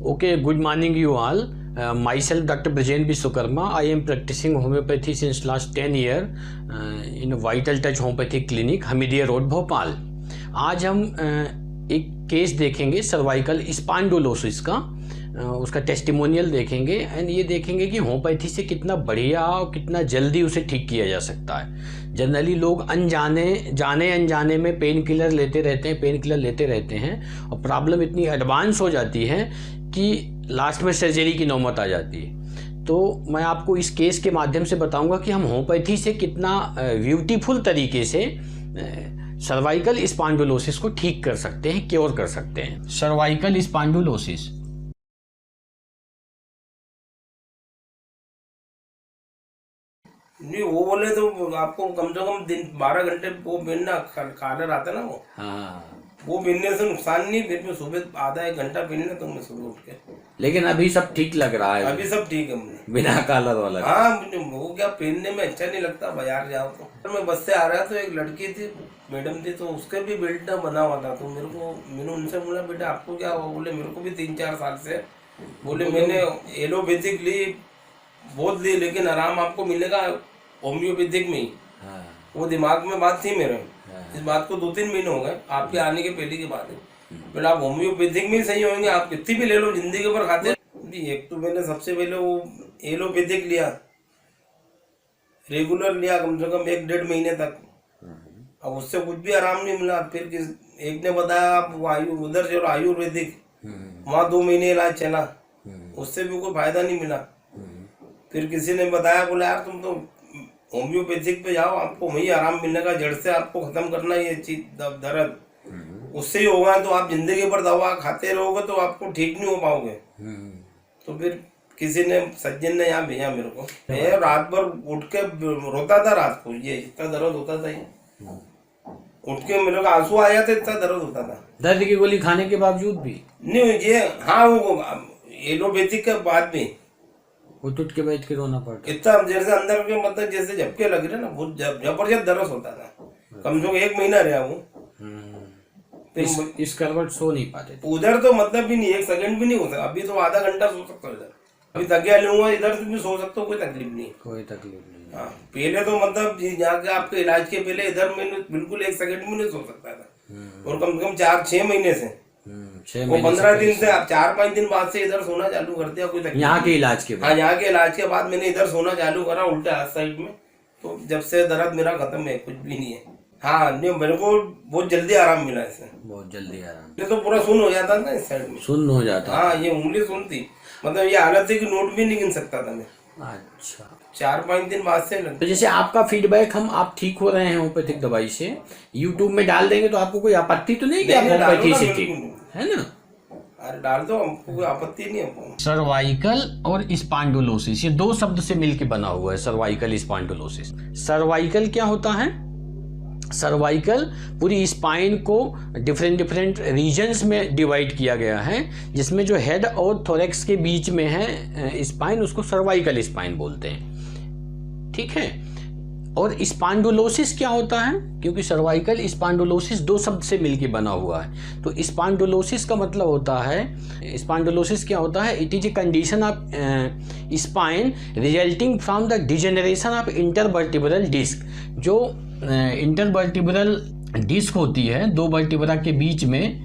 Okay, good morning you all. Myself Dr. Brajen Vishwakarma. I am practicing homeopathy since last 10 years in Vital Touch Homeopathic Clinic, Hamidia road, Bhopal. आज हम एक case देखेंगे cervical स्पांडोलोसिस का, उसका testimonial देखेंगे and ये देखेंगे कि होम्योपैथी से कितना बढ़िया और कितना जल्दी उसे ठीक किया जा सकता है। जनरली लोग अनजाने में पेन किलर लेते रहते हैं और प्रॉब्लम इतनी एडवांस हो जाती है कि लास्ट में सर्जरी की नौबत आ जाती है। तो मैं आपको इस केस के माध्यम से बताऊंगा कि हम होम्योपैथी से कितना ब्यूटीफुल तरीके से सर्वाइकल स्पांडोलोसिस को ठीक कर सकते हैं, क्योर कर सकते हैं। सर्वाइकल स्पांडोलोसिस नहीं, वो बोले तो आपको कम से कम दिन 12 घंटे वो पीना, कालर आता ना वो। हाँ, वो पीने से नुकसान नहीं, फिर मैं सुबह आधा 1 घंटा पीना तो मैं सुबह उठ के। लेकिन अभी सब ठीक लग रहा है, अभी सब ठीक है मुझे, बिना कालर वाला। हाँ, मुझे वो क्या पहनने में अच्छा नहीं लगता। बाजार जाओ तो मैं बस से आ रहा तो एक लड़की थी, मैडम थी, तो उसके भी बेल्ट बना हुआ था। तो मैंने उनसे बोला, बेटा आपको क्या हुआ? बोले मेरे को भी 3-4 साल से। बोले मैंने एलोपैथिक ली, बहुत ली, लेकिन आराम आपको मिलेगा होम्योपैथिक में ही। हाँ, वो दिमाग में बात थी मेरे। इस बात को 2-3 महीने हो गए आपके आने के पहले की बात है। बोले आप होम्योपैथिक में ही सही होंगे, आप कितनी भी ले लो, जिंदगी भर खाते। एक तो मैंने सबसे पहले वो एलोपैथिक लिया, रेगुलर लिया कम से कम 1-1.5 महीने तक। अब उससे कुछ भी आराम नहीं मिला। फिर एक ने बताया आप उधर चलो आयुर्वेदिक, वहाँ 2 महीने इलाज चला, उससे भी कोई फायदा नहीं मिला। फिर किसी ने बताया, बोला यार तुम तो होम्योपैथिक पे जाओ, आपको वही आराम मिलने का, जड़ से आपको खत्म करना ये चीज दर्द, उससे ही होगा। तो आप जिंदगी भर दवा खाते रहोगे तो आपको ठीक नहीं हो पाओगे। तो फिर किसी ने, सज्जन ने यहाँ भेजा मेरे को। मैं रात भर उठ के रोता था, रात को ये इतना दर्द होता था, ये उठ के मेरे को आंसू आया था, इतना दर्द होता था। दर्द की गोली खाने के बावजूद भी नहीं ये, हाँ, वो एलोपैथिक के बाद भी वो टूट के बैठ के रोना पड़ता। इतना जैसे अंदर के मतलब जैसे झपके लग रहे ना, बहुत जबरदस्त दर्द होता था। कम से कम 1 महीना रहा वो। इस करवट सो नहीं पाते थे। उधर तो मतलब भी नहीं, 1 सेकंड भी नहीं होता। अभी तो आधा घंटा सो सकता हूँ इधर, अभी तकिया लूंगा इधर से भी सो सकता हूँ, कोई तकलीफ नहीं। कोई तकलीफ नहीं। हाँ, पहले तो मतलब यहाँ के आपके इलाज के पहले इधर में बिल्कुल 1 सेकंड भी नहीं सो सकता था। और कम से कम 4-6 महीने से, 6 वो 15 दिन से, आप 4-5 दिन बाद से इधर सोना चालू कर दिया, कोई तकलीफ। यहाँ के इलाज के बाद, हाँ, यहाँ के इलाज के बाद मैंने इधर सोना चालू करा, उल्टे हाथ साइड में। तो जब से दर्द मेरा खत्म है, कुछ भी नहीं है। हाँ, नहीं, मेरे को बहुत जल्दी आराम मिला इससे, बहुत जल्दी आराम। ये तो पूरा सुन्न हो जाता था इस साइड में, सुन्न हो जाता। हाँ, ये उंगली सुन थी, मतलब ये हालत थी कि नोट भी नहीं गिन सकता था मैं। अच्छा, 4-5 दिन बाद से तो जैसे आपका फीडबैक, आप ठीक हो रहे हैं होम्योपैथिक दवाई से, यूट्यूब में डाल देंगे तो आपको कोई आपत्ति तो नहीं कि आप होम्योपैथी से ठीक है ना? अरे डाल दो, हमको कोई आपत्ति नहीं है। सर्वाइकल और स्पांडोलोसिस, ये 2 शब्द से मिलकर बना हुआ है सर्वाइकल स्पांडोलोसिस। सर्वाइकल क्या होता है? सर्वाइकल पूरी स्पाइन को डिफरेंट रीजन्स में डिवाइड किया गया है, जिसमें जो हेड और थोरैक्स के बीच में है स्पाइन, उसको सर्वाइकल स्पाइन बोलते हैं। ठीक है। और स्पांडोलोसिस क्या होता है? क्योंकि सर्वाइकल स्पांडोलोसिस 2 शब्द से मिलकर बना हुआ है, तो स्पांडोलोसिस का मतलब होता है, स्पांडोलोसिस क्या होता है? It is a condition of spine resulting from the degeneration of intervertebral disc. जो इंटरवर्टिब्रल डिस्क होती है, 2 वर्टिब्रा के बीच में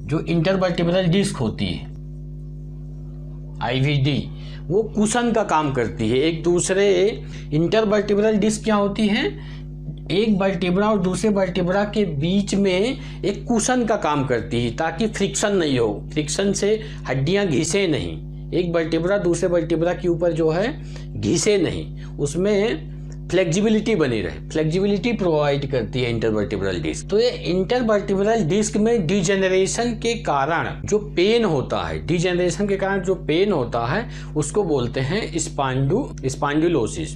जो इंटरवर्टिब्रल डिस्क होती है, IVD, वो कुशन का काम करती है। एक दूसरे इंटरवर्टिब्रल डिस्क क्या होती है? एक वर्टिब्रा और दूसरे वर्टिब्रा के बीच में एक कुशन का काम करती है, ताकि फ्रिक्शन नहीं हो, फ्रिक्शन से हड्डियां घिसे नहीं, एक वर्टिब्रा दूसरे वर्टिब्रा के ऊपर जो है घिसे नहीं, उसमें फ्लेक्सिबिलिटी बनी रहे, फ्लेक्सिबिलिटी प्रोवाइड करती है इंटरवर्टिब्रल डिस्क। तो ये इंटरवर्टिब्रल डिस्क में डिजेनरेशन के कारण जो पेन होता है, डिजेनरेशन के कारण जो पेन होता है, उसको बोलते हैं स्पांडोलोसिस।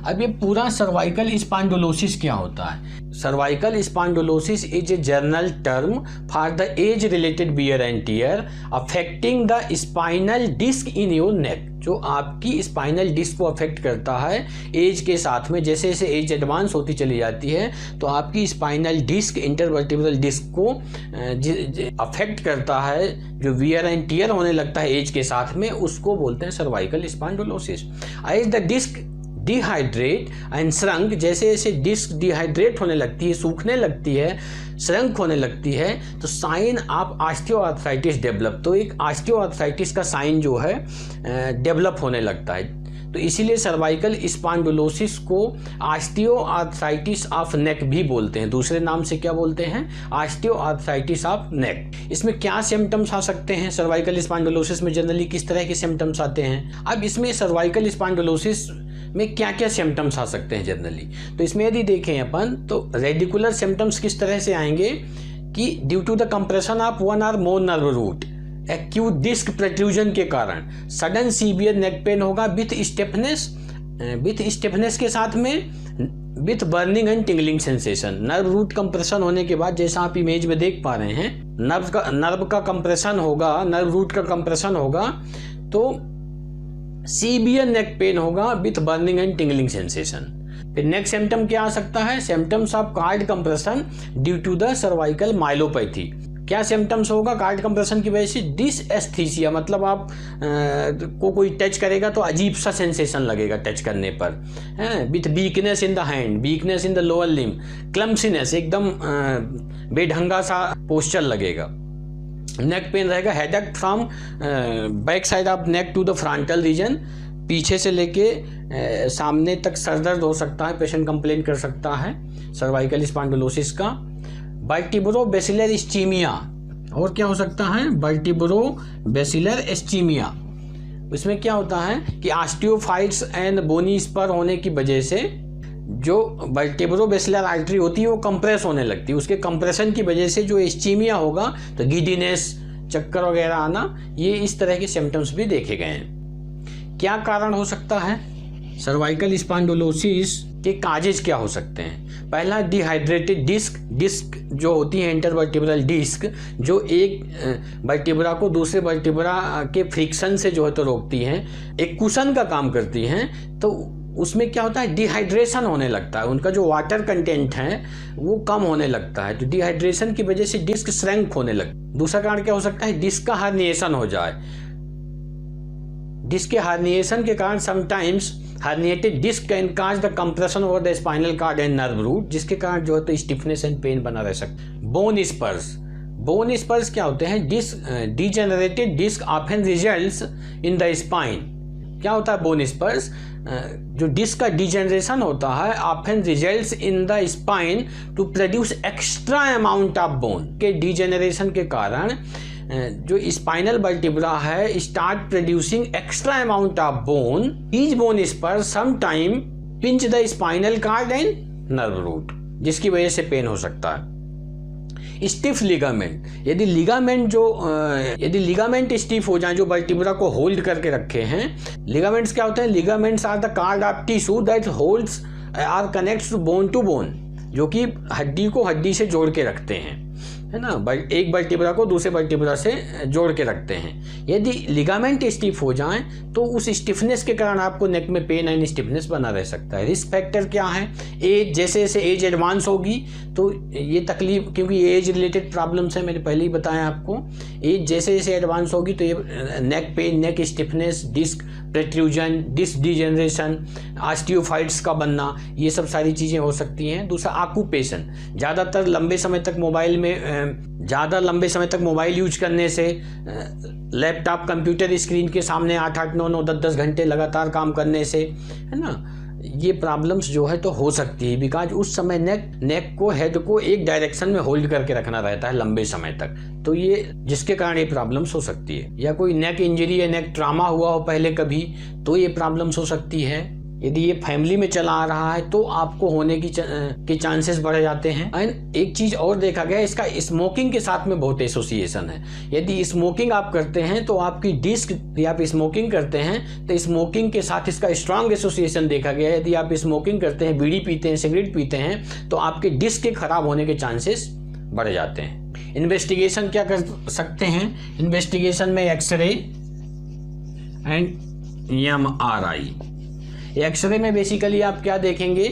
अब ये पूरा सर्वाइकल स्पॉन्डिलोसिस क्या होता है? Cervical spondylosis is a general term for the age related wear and tear affecting the spinal disc in your neck. जो आपकी स्पाइनल डिस्क को अफेक्ट करता है एज के साथ में, जैसे जैसे एज एडवांस होती चली जाती है तो आपकी स्पाइनल डिस्क, इंटरवर्टिब्रल डिस्क को अफेक्ट करता है, जो वियर एंड टियर होने लगता है एज के साथ में, उसको बोलते हैं cervical spondylosis. As the disc dehydrate and shrink, जैसे जैसे डिस्क डिहाइड्रेट होने लगती है, सूखने लगती है, श्रंक होने लगती है, तो साइन ऑफ ऑस्टियोआर्थराइटिस डेवलप, तो एक ऑस्टियोआर्थराइटिस का साइन जो है डेवलप होने लगता है। तो इसीलिए सर्वाइकल स्पॉन्डिलोसिस को ऑस्टियोआर्थराइटिस ऑफ नेक भी बोलते हैं। दूसरे नाम से क्या बोलते हैं? Osteoarthritis of neck. इसमें क्या सिम्टम्स आ सकते हैं? सर्वाइकल स्पॉन्डिलोसिस में जनरली किस तरह के सिम्टम्स आते हैं? अब इसमें सर्वाइकल स्पॉन्डिलोसिस में क्या क्या सिम्टम्स आ सकते हैं जनरली? तो इसमें यदि देखें अपन तो रेडिकुलर सिम्टम्स किस तरह से आएंगे कि due to the compression of one और more nerve root, acute disc protrusion के कारण सडन सीवियर नेक पेन होगा विथ स्टिफनेस के साथ में with burning and tingling sensation. Nerve root compression होने के बाद, जैसा आप इमेज में देख पा रहे हैं, नर्व का कंप्रेशन होगा, नर्व रूट का कंप्रेशन होगा तो सीवियर नेक पेन होगा with burning and tingling sensation. फिर नेक्स्ट सिम्टम क्या आ सकता है? Symptoms of cord compression due to the cervical myelopathy. क्या सिम्टम्स होगा कार्ड कंप्रेशन की वजह से? डिसएस्थीसिया, मतलब आप को कोई टच करेगा तो अजीब सा सेंसेशन लगेगा टच करने पर, with weakness in the hand, weakness in the lower limb, clumsiness, एकदम बेढंगा सा पोस्चर लगेगा। नेक पेन रहेगा, headache from back side of neck to the frontal region, पीछे से लेके सामने तक सर दर्द हो सकता है, पेशेंट कंप्लेन कर सकता है सर्वाइकल स्पॉन्डिलोसिस का। वर्टिब्रो बेसिलर इस्चीमिया, और क्या हो सकता है? Vertebro basilar ischaemia. इसमें क्या होता है कि ऑस्टियोफाइट्स एंड बोनी स्पर होने की वजह से जो वर्टिब्रो बेसिलर आर्टरी होती है वो कंप्रेस होने लगती है, उसके कंप्रेशन की वजह से जो इस्चीमिया होगा तो गिडीनेस, चक्कर वगैरह आना, ये इस तरह के सिम्टम्स भी देखे गए हैं। क्या कारण हो सकता है सर्वाइकल स्पॉन्डिलोसिस के? काजेज क्या हो सकते हैं? पहला, डिहाइड्रेटेड डिस्क जो होती है इंटरवर्टिब्रल डिस्क, जो एक वर्टिब्रा को दूसरे वर्टिब्रा के फ्रिक्शन से जो है तो रोकती हैं, एक कुशन का काम करती हैं, तो उसमें क्या होता है? डिहाइड्रेशन होने लगता है, उनका जो वाटर कंटेंट है वो कम होने लगता है, तो डिहाइड्रेशन की वजह से डिस्क श्रंक होने लगता है। दूसरा कारण क्या हो सकता है? डिस्क का हर्निएशन हो जाए। डिस्क के हर्निएशन के कारण sometimes herniated disc can cause the compression over the spinal cord and nerve root, जिसके कारण जो है तो स्टिफनेस एंड पेन बना रह सकता है। बोन स्पर्स क्या होते हैं? Degenerated disc often results in the spine. क्या होता है बोन स्पर्स? जो डिस्क का डिजेनरेशन होता है often results in the spine to produce extra amount of bone. के डिजेनरेशन के कारण जो स्पाइनल वर्टिब्रा है start producing extra amount of bone. Each bone spur some time pinch the spinal cord and nerve root, जिसकी वजह से pain हो सकता है। स्टिफ लिगामेंट, यदि लिगामेंट स्टिफ हो जाए जो वर्टिब्रा को होल्ड करके रखे हैं। लिगामेंट्स क्या होते हैं? Ligaments are the cord of tissue that holds or connects bone to bone, जो कि हड्डी को हड्डी से जोड़ के रखते हैं, है ना, एक वर्टिब्रा को दूसरे वर्टिब्रा से जोड़ के रखते हैं। यदि लिगामेंट स्टिफ हो जाएं तो उस स्टिफनेस के कारण आपको नेक में पेन एंड स्टिफनेस बना रह सकता है। रिस्क फैक्टर क्या है? एज, जैसे जैसे एज एडवांस होगी तो ये तकलीफ, क्योंकि एज रिलेटेड प्रॉब्लम्स है, मैंने पहले ही बताया आपको, एज जैसे जैसे एडवांस होगी तो ये neck pain, neck stiffness, disc protrusion, disc degeneration, osteophytes का बनना, ये सब सारी चीज़ें हो सकती हैं। दूसरा, ऑक्यूपेशन, ज़्यादा लंबे समय तक मोबाइल यूज करने से, लैपटॉप कंप्यूटर स्क्रीन के सामने 8-8, 9-9, 10-10 घंटे लगातार काम करने से, है ना, ये प्रॉब्लम्स जो है तो हो सकती है। बिकॉज उस समय नेक को, हेड को एक डायरेक्शन में होल्ड करके रखना रहता है लंबे समय तक, तो ये जिसके कारण ये प्रॉब्लम्स हो सकती है। या कोई नेक इंजरी या नेक ट्रामा हुआ हो पहले कभी, तो ये प्रॉब्लम्स हो सकती है। यदि ये फैमिली में चला आ रहा है तो आपको होने के चांसेस बढ़ जाते हैं। एंड एक चीज़ और देखा गया, इसका स्मोकिंग के साथ में बहुत एसोसिएशन है। यदि स्मोकिंग आप करते हैं तो आपकी डिस्क, या आप स्मोकिंग करते हैं तो स्मोकिंग के साथ इसका स्ट्रांग एसोसिएशन देखा गया है। यदि आप स्मोकिंग करते हैं, बीड़ी पीते हैं, सिगरेट पीते हैं, तो आपके डिस्क के खराब होने के चांसेस बढ़ जाते हैं। इन्वेस्टिगेशन क्या कर सकते हैं? इन्वेस्टिगेशन में एक्सरे एंड MRI। एक्सरे में बेसिकली आप क्या देखेंगे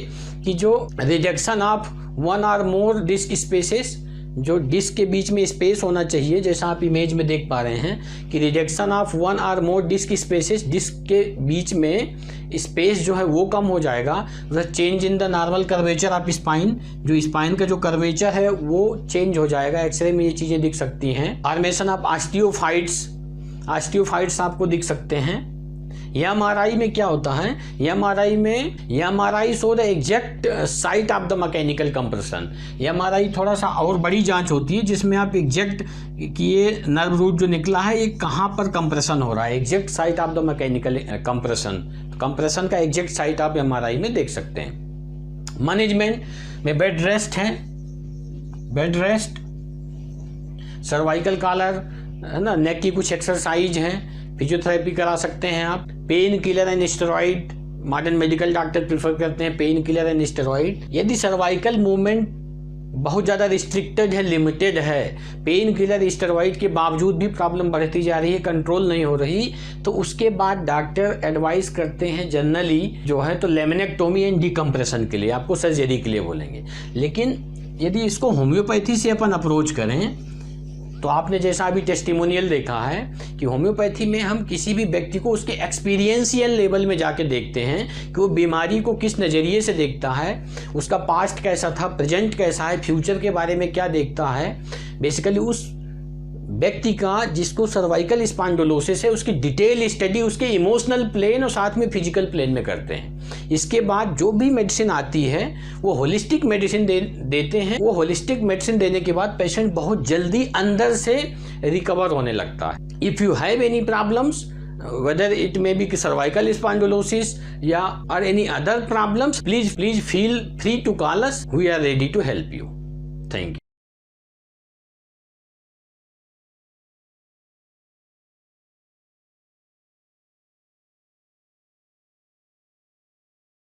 कि जो rejection of 1 or more disc spaces, जो डिस्क के बीच में स्पेस होना चाहिए, जैसा आप इमेज में देख पा रहे हैं कि rejection of 1 or more disc spaces, disc के बीच में स्पेस जो है वो कम हो जाएगा। Change in the normal curvature of spine, जो स्पाइन का जो कर्वेचर है वो चेंज हो जाएगा। एक्सरे में ये चीज़ें दिख सकती हैं। फॉर्मेशन ऑफ ऑस्टियोफाइट्स आपको दिख सकते हैं। MRI में क्या होता है? MRI show the exact site of the mechanical compression. MRI थोड़ा सा और बड़ी जांच होती है जिसमें आप एग्जैक्ट कि ये नर्व रूट जो निकला है ये कहाँ पर कंप्रेशन हो रहा है, exact site of the mechanical compression का एग्जैक्ट साइट आप MRI में देख सकते हैं। मैनेजमेंट में बेड रेस्ट है, बेड रेस्ट, सर्वाइकल कॉलर है ना, नेक की कुछ एक्सरसाइज हैं, फिजियोथेरेपी करा सकते हैं आप। Pain killer and steroid, modern medical doctor prefer करते हैं पेन किलर एंड स्टेरॉइड। यदि सर्वाइकल मूवमेंट बहुत ज़्यादा रिस्ट्रिक्टेड है, लिमिटेड है, पेन किलर स्टेरॉइड के बावजूद भी प्रॉब्लम बढ़ती जा रही है, कंट्रोल नहीं हो रही, तो उसके बाद डॉक्टर एडवाइस करते हैं जनरली जो है तो लेमिनेक्टोमी एंड डिकम्प्रेशन के लिए, आपको सर्जरी के लिए बोलेंगे। लेकिन यदि इसको होम्योपैथी से अपन अप्रोच करें तो आपने जैसा अभी टेस्टिमोनियल देखा है कि होम्योपैथी में हम किसी भी व्यक्ति को उसके एक्सपीरियंशियल लेवल में जाके देखते हैं कि वो बीमारी को किस नज़रिए से देखता है, उसका पास्ट कैसा था, प्रेजेंट कैसा है, फ्यूचर के बारे में क्या देखता है। बेसिकली उस व्यक्ति का जिसको सर्वाइकल स्पॉन्डिलोसिस है उसकी डिटेल स्टडी उसके इमोशनल प्लेन और साथ में फिजिकल प्लेन में करते हैं। इसके बाद जो भी मेडिसिन आती है वो होलिस्टिक मेडिसिन देते हैं। वो होलिस्टिक मेडिसिन देने के बाद पेशेंट बहुत जल्दी अंदर से रिकवर होने लगता है। If you have any problems, whether it may be cervical spondylosis or any other problems, please feel free to call us. We are ready to help you. Thank you.